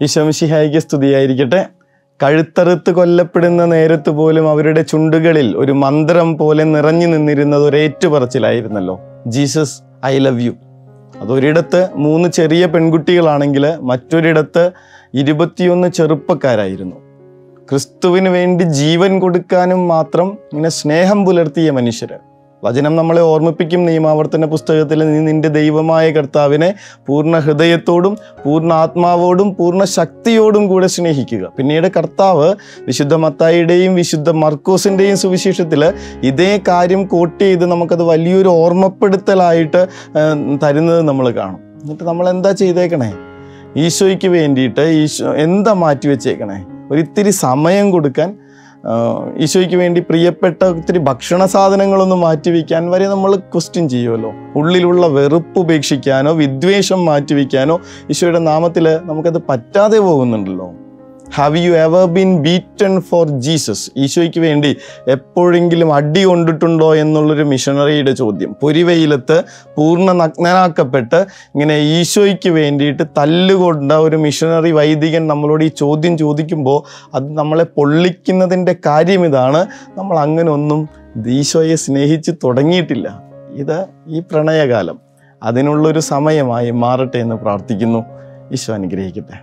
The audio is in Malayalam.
ഈശോമിശിഹായിക്ക് സ്തുതിയായിരിക്കട്ടെ. കഴുത്തറുത്ത് കൊല്ലപ്പെടുന്ന നേരത്ത് പോലും അവരുടെ ചുണ്ടുകളിൽ ഒരു മന്ത്രം പോലെ നിറഞ്ഞു നിന്നിരുന്നത് ഒരു ഏറ്റുപറച്ചിലായിരുന്നല്ലോ, ജീസസ് ഐ ലവ് യു. അതൊരിടത്ത് 3 ചെറിയ പെൺകുട്ടികളാണെങ്കിൽ മറ്റൊരിടത്ത് 21 ചെറുപ്പക്കാരായിരുന്നു. ക്രിസ്തുവിന് വേണ്ടി ജീവൻ കൊടുക്കാനും മാത്രം ഇങ്ങനെ സ്നേഹം പുലർത്തിയ മനുഷ്യർ. വചനം നമ്മളെ ഓർമ്മിപ്പിക്കും, നിയമാവർത്തന പുസ്തകത്തിൽ, നീ നിന്റെ ദൈവമായ കർത്താവിനെ പൂർണ്ണ ഹൃദയത്തോടും പൂർണ്ണ ആത്മാവോടും പൂർണ്ണ ശക്തിയോടും കൂടെ സ്നേഹിക്കുക. പിന്നീട് കർത്താവ് വിശുദ്ധ മത്തായിയുടെയും വിശുദ്ധ മർക്കോസിൻ്റെയും സുവിശേഷത്തിൽ ഇതേ കാര്യം കോട്ട് ചെയ്ത് നമുക്കത് വലിയൊരു ഓർമ്മപ്പെടുത്തലായിട്ട് തരുന്നത് നമ്മൾ കാണും. എന്നിട്ട് നമ്മൾ എന്താ ചെയ്തേക്കണേ? ഈശോയ്ക്ക് വേണ്ടിയിട്ട് എന്താ മാറ്റി വെച്ചേക്കണേ? ഒരിത്തിരി സമയം കൊടുക്കാൻ, ഈശോയ്ക്ക് വേണ്ടി പ്രിയപ്പെട്ട ഒത്തിരി ഭക്ഷണ സാധനങ്ങളൊന്നും മാറ്റിവെക്കാൻ വരെ നമ്മൾ ക്വസ്റ്റ്യൻ ചെയ്യുമല്ലോ. ഉള്ളിലുള്ള വെറുപ്പ് ഉപേക്ഷിക്കാനോ വിദ്വേഷം മാറ്റിവെക്കാനോ ഈശോയുടെ നാമത്തിൽ നമുക്കത് പറ്റാതെ പോകുന്നുണ്ടല്ലോ. Have you ever been beaten for Jesus? ഈശോയ്ക്ക് വേണ്ടി എപ്പോഴെങ്കിലും അടി കൊണ്ടിട്ടുണ്ടോ എന്നുള്ളൊരു മിഷണറിയുടെ ചോദ്യം. പൊരിവെയിലത്ത് പൂർണ്ണ നഗ്നനാക്കപ്പെട്ട് ഇങ്ങനെ ഈശോയ്ക്ക് വേണ്ടിയിട്ട് തല്ലുകൊണ്ട ഒരു മിഷണറി വൈദികൻ നമ്മളോട് ഈ ചോദ്യം ചോദിക്കുമ്പോൾ അത് നമ്മളെ പൊള്ളിക്കുന്നതിൻ്റെ കാര്യം ഇതാണ്, നമ്മൾ അങ്ങനെ ഒന്നും ഈശോയെ സ്നേഹിച്ച് തുടങ്ങിയിട്ടില്ല. ഇത് ഈ പ്രണയകാലം അതിനുള്ളൊരു സമയമായി മാറട്ടെ എന്ന് പ്രാർത്ഥിക്കുന്നു. ഈശോ അനുഗ്രഹിക്കട്ടെ.